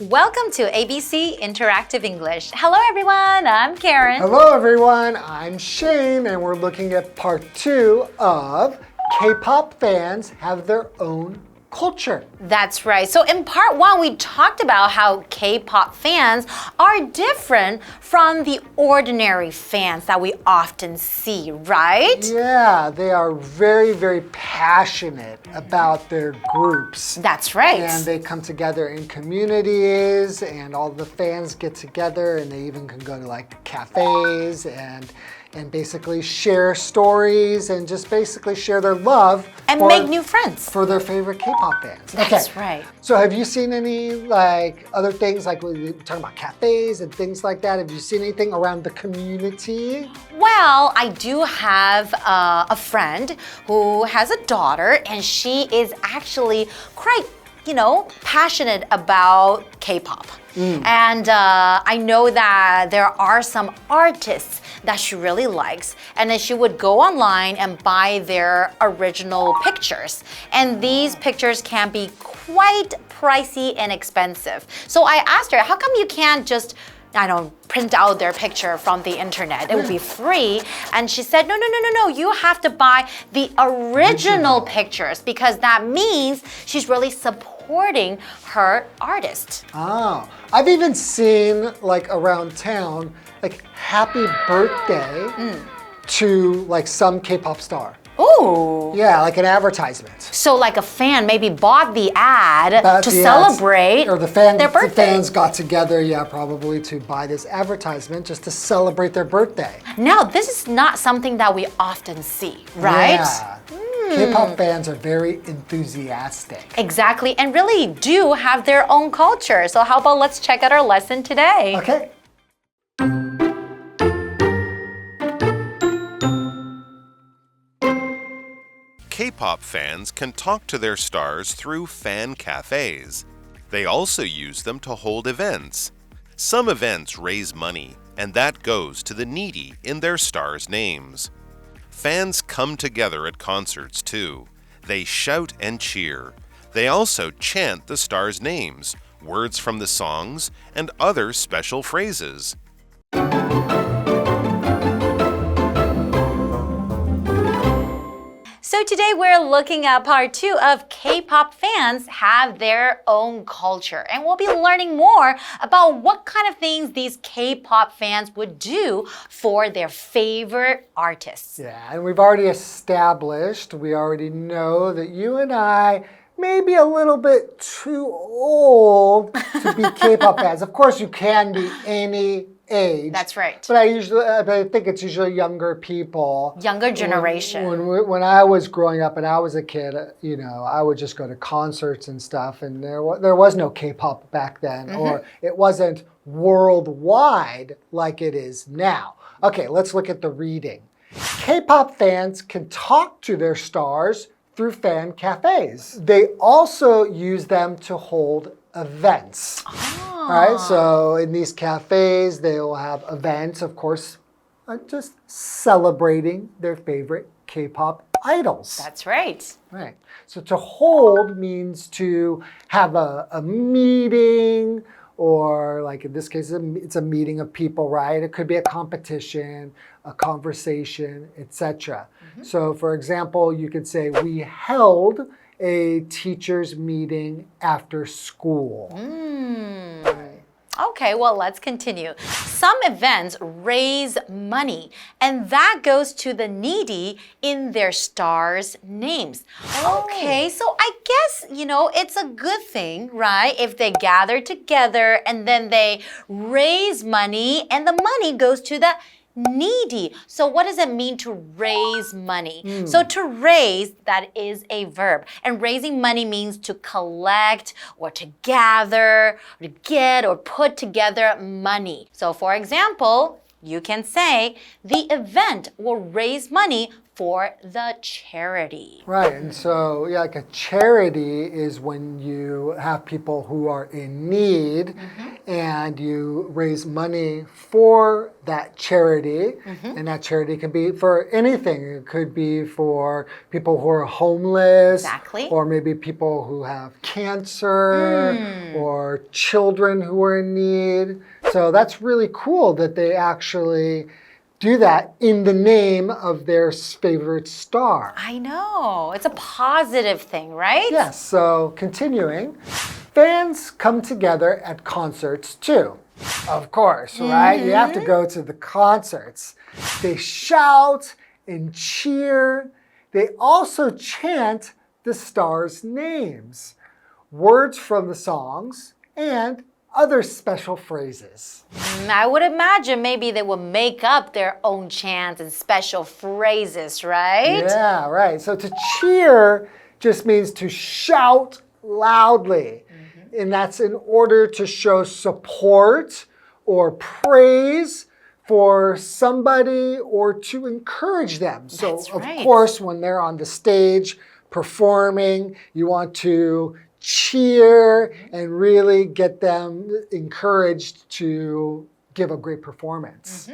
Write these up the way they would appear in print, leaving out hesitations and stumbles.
Welcome to ABC Interactive English. Hello everyone, I'm Karen. Hello everyone, I'm Shane, and we're looking at part 2 of K-pop fans have their own culture. That's right. So in part 1, we talked about how K-pop fans are different from the ordinary fans that we often see, right? Yeah, they are very, very passionate about their groups. That's right. And they come together in communities, and all the fans get together, and they even can go to like cafes and basically share stories and just basically share their love and make new friends for their favorite K-pop bands. That's right. So have you seen any like other things, like we're talking about cafes and things like that? Have you seen anything around the community? Well, I do have a friend who has a daughter, and she is actually quite passionate about K-pop. And I know that there are some artists that she really likes, and then she would go online and buy their original pictures. And these pictures can be quite pricey and expensive. So I asked her, how come you can't just print out their picture from the internet? It would be free. And she said, no, you have to buy the original pictures, because that means she's really supporting her artist. Oh, I've even seen like around town, like happy birthday to like some K-pop star. Ooh. Yeah, like an advertisement. So like a fan maybe bought the ad to celebrate their birthday. The fans got together, probably to buy this advertisement just to celebrate their birthday. Now, this is not something that we often see, right? Yeah. K-pop fans are very enthusiastic. Exactly, and really do have their own culture. So how about let's check out our lesson today? Okay. K-pop fans can talk to their stars through fan cafes. They also use them to hold events. Some events raise money, and that goes to the needy in their stars' names. Fans come together at concerts too. They shout and cheer. They also chant the stars' names, words from the songs, and other special phrases. So today we're looking at part 2 of K-pop fans have their own culture. And we'll be learning more about what kind of things these K-pop fans would do for their favorite artists. Yeah, and we've already established, we already know that you and I may be a little bit too old to be K-pop fans. Of course, you can be any age. That's right. But I think it's usually younger people. Younger generation. When I was growing up and I was a kid, I would just go to concerts and stuff, and there was no K-pop back then, or it wasn't worldwide like it is now. Okay, let's look at the reading. K-pop fans can talk to their stars through fan cafes. They also use them to hold events. All right, so in these cafes, they will have events, of course, just celebrating their favorite K-pop idols. That's right. Right. So to hold means to have a meeting, or like in this case, it's a meeting of people, right? It could be a competition, a conversation, etc. So for example, you could say, we held a teacher's meeting after school. Okay, well, let's continue. Some events raise money, and that goes to the needy in their stars' names. Okay, so I guess, it's a good thing, right? If they gather together and then they raise money, and the money goes to the needy. So what does it mean to raise money? So to raise, that is a verb. And raising money means to collect or to gather, or to get or put together money. So for example, you can say, the event will raise money for the charity. Right, and so yeah, like a charity is when you have people who are in need and you raise money for that charity, and that charity can be for anything. It could be for people who are homeless, or maybe people who have cancer, or children who are in need. So that's really cool that they actually do that in the name of their favorite star. I know. It's a positive thing, right? Yes, so continuing. Fans come together at concerts too. Of course, right? You have to go to the concerts. They shout and cheer. They also chant the stars' names, words from the songs, and other special phrases. I would imagine maybe they would make up their own chants and special phrases, right? Yeah, right. So to cheer just means to shout loudly. And that's in order to show support or praise for somebody or to encourage them. So of course, when they're on the stage performing, you want to cheer and really get them encouraged to give a great performance.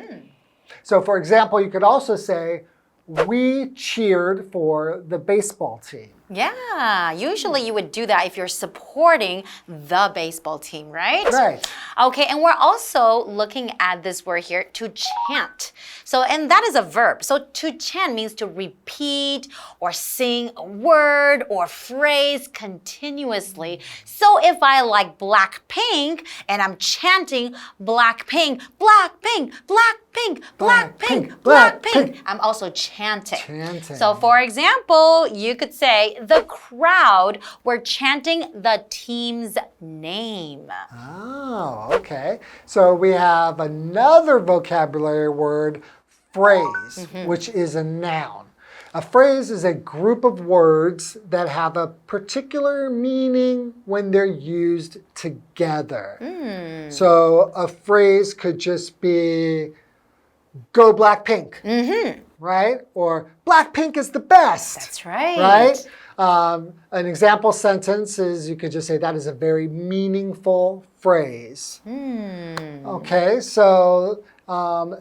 So for example, you could also say, we cheered for the baseball team. Yeah, usually you would do that if you're supporting the baseball team, right? Right. Okay, and we're also looking at this word here, to chant. So, and that is a verb. So to chant means to repeat or sing a word or phrase continuously. So if I like Blackpink and I'm chanting Blackpink, Blackpink, Blackpink, Blackpink, Blackpink, I'm also chanting. So for example, you could say, the crowd were chanting the team's name. Oh, okay. So we have another vocabulary word, phrase, which is a noun. A phrase is a group of words that have a particular meaning when they're used together. So a phrase could just be, go Blackpink, right? Or Blackpink is the best. That's right. Right? An example sentence is, you could just say, that is a very meaningful phrase. Okay, so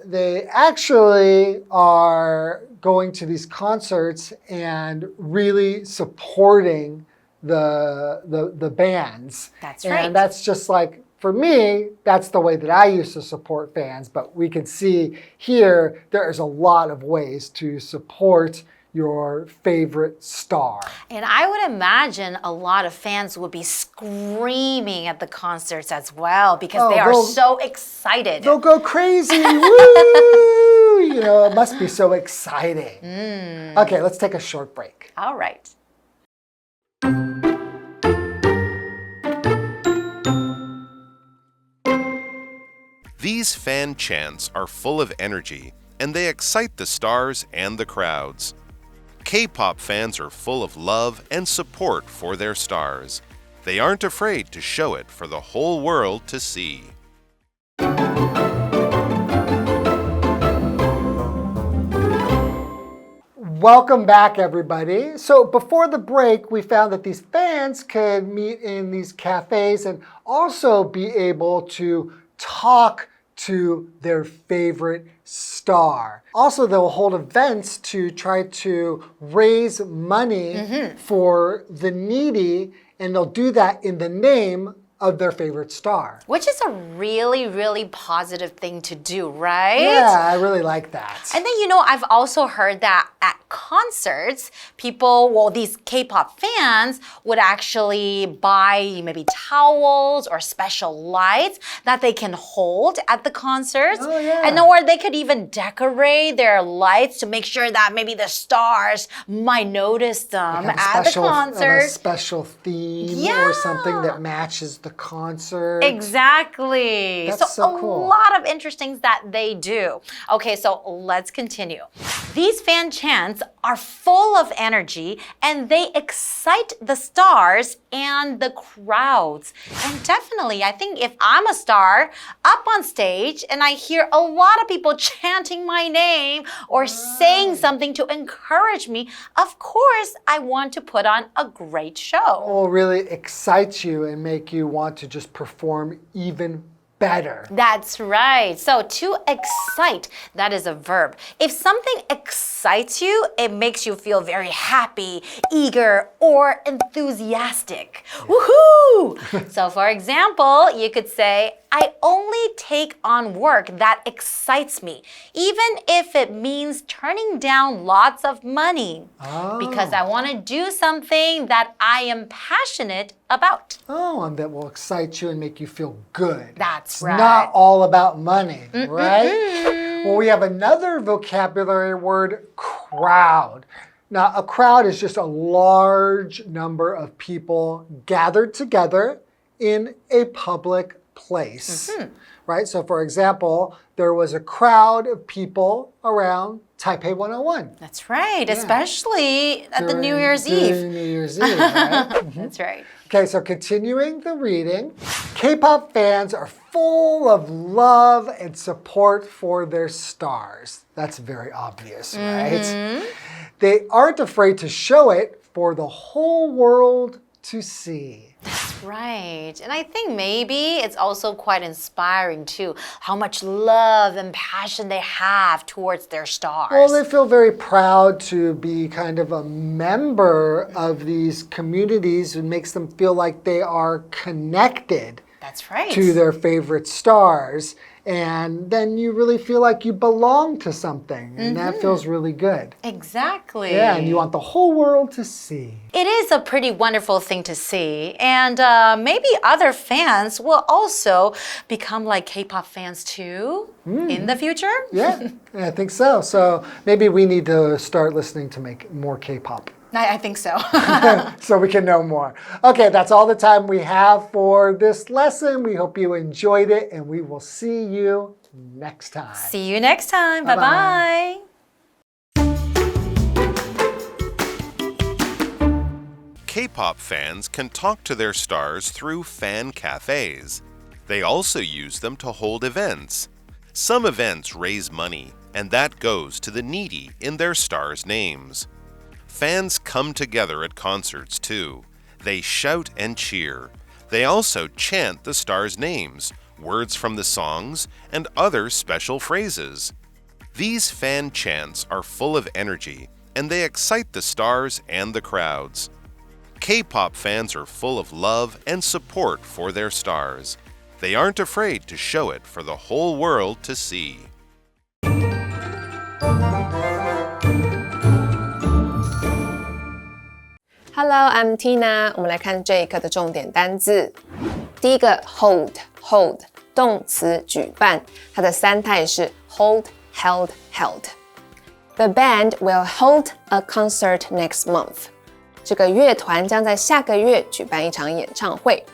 they actually are going to these concerts and really supporting the bands. That's right. And that's just like, for me, that's the way that I used to support fans. But we can see here, there's a lot of ways to support your favorite star. And I would imagine a lot of fans would be screaming at the concerts as well because they are so excited. They'll go crazy. Woo! You know, it must be so exciting. Okay, let's take a short break. All right. These fan chants are full of energy, and they excite the stars and the crowds. K-pop fans are full of love and support for their stars. They aren't afraid to show it for the whole world to see. Welcome back, everybody. So before the break, we found that these fans could meet in these cafes and also be able to talk to their favorite star. Also, they'll hold events to try to raise money for the needy, and they'll do that in the name of their favorite star. Which is a really, really positive thing to do, right? Yeah, I really like that. And then, you know, I've also heard that at concerts, people, well, these K-pop fans would actually buy maybe towels or special lights that they can hold at the concerts. Oh, yeah. And or they could even decorate their lights to make sure that maybe the stars might notice them at the concert. A special theme or something that matches the concert. Exactly. That's so cool. A lot of interesting that they do. Okay, so let's continue. These fan chants are full of energy and they excite the stars and the crowds. And definitely, I think if I'm a star up on stage and I hear a lot of people chanting my name or saying something to encourage me, of course, I want to put on a great show. Will really excite you and make you want to just perform even better. That's right. So to excite, that is a verb. If something excites you, it makes you feel very happy, eager, or enthusiastic. Woohoo! So for example, you could say, I only take on work that excites me, even if it means turning down lots of money, because I want to do something that I am passionate about. Oh, and that will excite you and make you feel good. That's it's right. Not all about money, right? Well, we have another vocabulary word, crowd. Now, a crowd is just a large number of people gathered together in a public place, right? So for example, there was a crowd of people around Taipei 101. That's right, especially at the New Year's Eve. During New Year's Eve, right? That's right. Okay, so continuing the reading, K-pop fans are full of love and support for their stars. That's very obvious, right? They aren't afraid to show it for the whole world to see. That's right. And I think maybe it's also quite inspiring too, how much love and passion they have towards their stars. Well, they feel very proud to be kind of a member of these communities. It makes them feel like they are connected That's right. to their favorite stars. And then you really feel like you belong to something. And that feels really good. Exactly. Yeah, and you want the whole world to see. It is a pretty wonderful thing to see. And maybe other fans will also become like K-pop fans too in the future. Yeah, I think so. So maybe we need to start listening to make more K-pop. I think so. So we can know more. Okay, that's all the time we have for this lesson. We hope you enjoyed it, and we will see you next time. See you next time. Bye-bye. K-pop fans can talk to their stars through fan cafes. They also use them to hold events. Some events raise money, and that goes to the needy in their stars' names. Fans come together at concerts too. They shout and cheer. They also chant the stars' names, words from the songs, and other special phrases. These fan chants are full of energy, and they excite the stars and the crowds. K-pop fans are full of love and support for their stars. They aren't afraid to show it for the whole world to see. Hello, I'm Tina. 我们来看这一课的重点单字。第一个 hold 动词举办，它的三态是 hold, held, held. The band will hold a concert next month. 这个乐团将在下个月举办一场演唱会。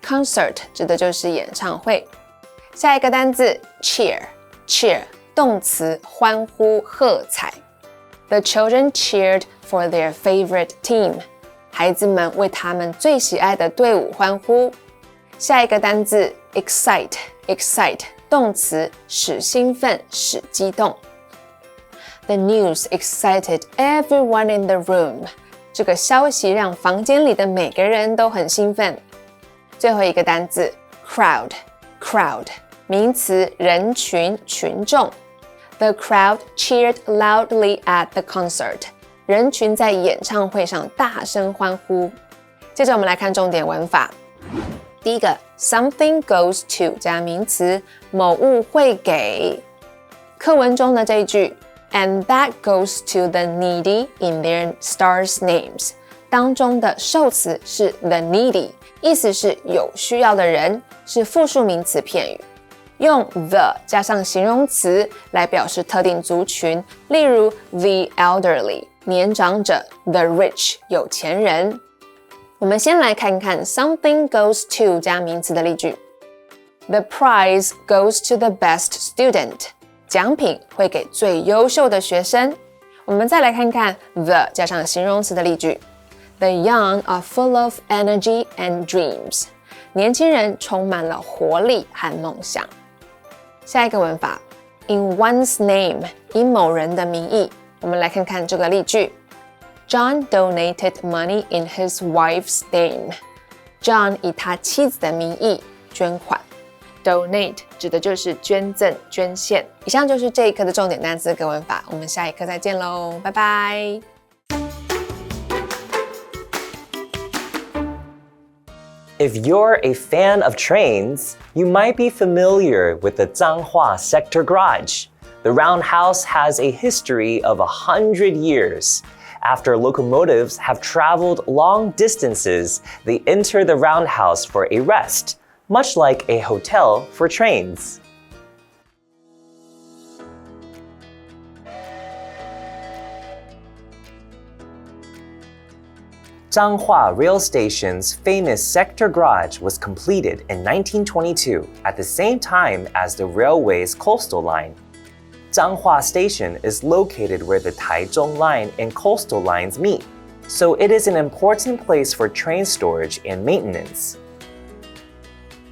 Concert 指的就是演唱会。下一个单字 cheer 动词欢呼喝彩。The children cheered for their favorite team. 孩子们为他们最喜爱的队伍欢呼。下一个单字 excite 动词使兴奋使激动。The news excited everyone in the room. 这个消息让房间里的每个人都很兴奋。最后一个单字 crowd 名词人群群众。The crowd cheered loudly at the concert. 人群在演唱会上大声欢呼。接着我们来看重点文法。第一个 something goes to 加名词，某物会给。课文中的这一句 and that goes to the needy in their stars' names 当中的受词是 the needy， 意思是有需要的人，是复数名词片语。用 the 加上形容词来表示特定族群，例如 the elderly 年长者， the rich 有钱人。我们先来看看 something goes to 加名词的例句。The prize goes to the best student. 奖品会给最优秀的学生。我们再来看看 the 加上形容词的例句。The young are full of energy and dreams. 年轻人充满了活力和梦想。下一个文法 in one's name 以某人的名义。我们来看看这个例句。John donated money in his wife's name. John 以他妻子的名义捐款。Donate 指的就是捐赠、捐献。以上就是这一课的重点单词跟文法，我们下一课再见喽，拜拜。If you're a fan of trains, you might be familiar with the Changhua Sector Garage. The roundhouse has a history of 100 years. After locomotives have traveled long distances, they enter the roundhouse for a rest, much like a hotel for trains. Changhua Rail Station's famous sector garage was completed in 1922 at the same time as the railway's coastal line. Changhua Station is located where the Taichung Line and coastal lines meet, so it is an important place for train storage and maintenance.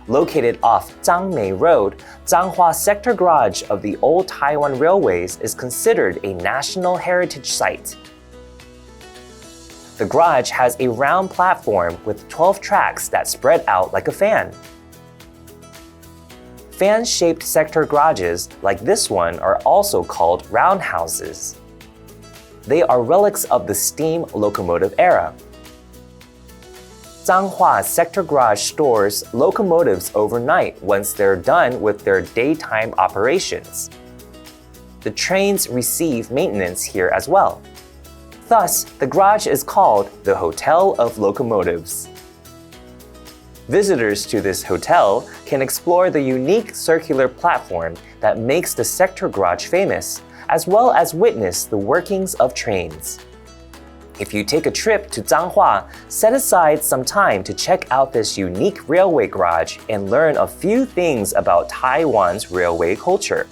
Located off Zhangmei Road, Changhua Sector Garage of the Old Taiwan Railways is considered a National Heritage Site. The garage has a round platform with 12 tracks that spread out like a fan. Fan-shaped sector garages, like this one, are also called roundhouses. They are relics of the steam locomotive era. Changhua Sector Garage stores locomotives overnight once they're done with their daytime operations. The trains receive maintenance here as well. Thus, the garage is called the Hotel of Locomotives. Visitors to this hotel can explore the unique circular platform that makes the sector garage famous, as well as witness the workings of trains. If you take a trip to Changhua, set aside some time to check out this unique railway garage and learn a few things about Taiwan's railway culture.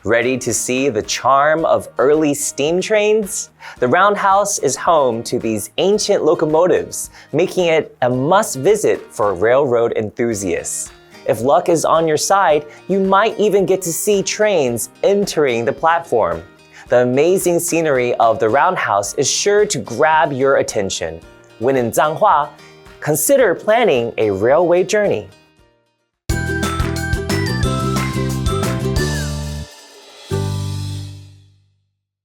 Ready to see the charm of early steam trains? The roundhouse is home to these ancient locomotives, making it a must-visit for railroad enthusiasts. If luck is on your side, you might even get to see trains entering the platform. The amazing scenery of the roundhouse is sure to grab your attention. When in Changhua, consider planning a railway journey.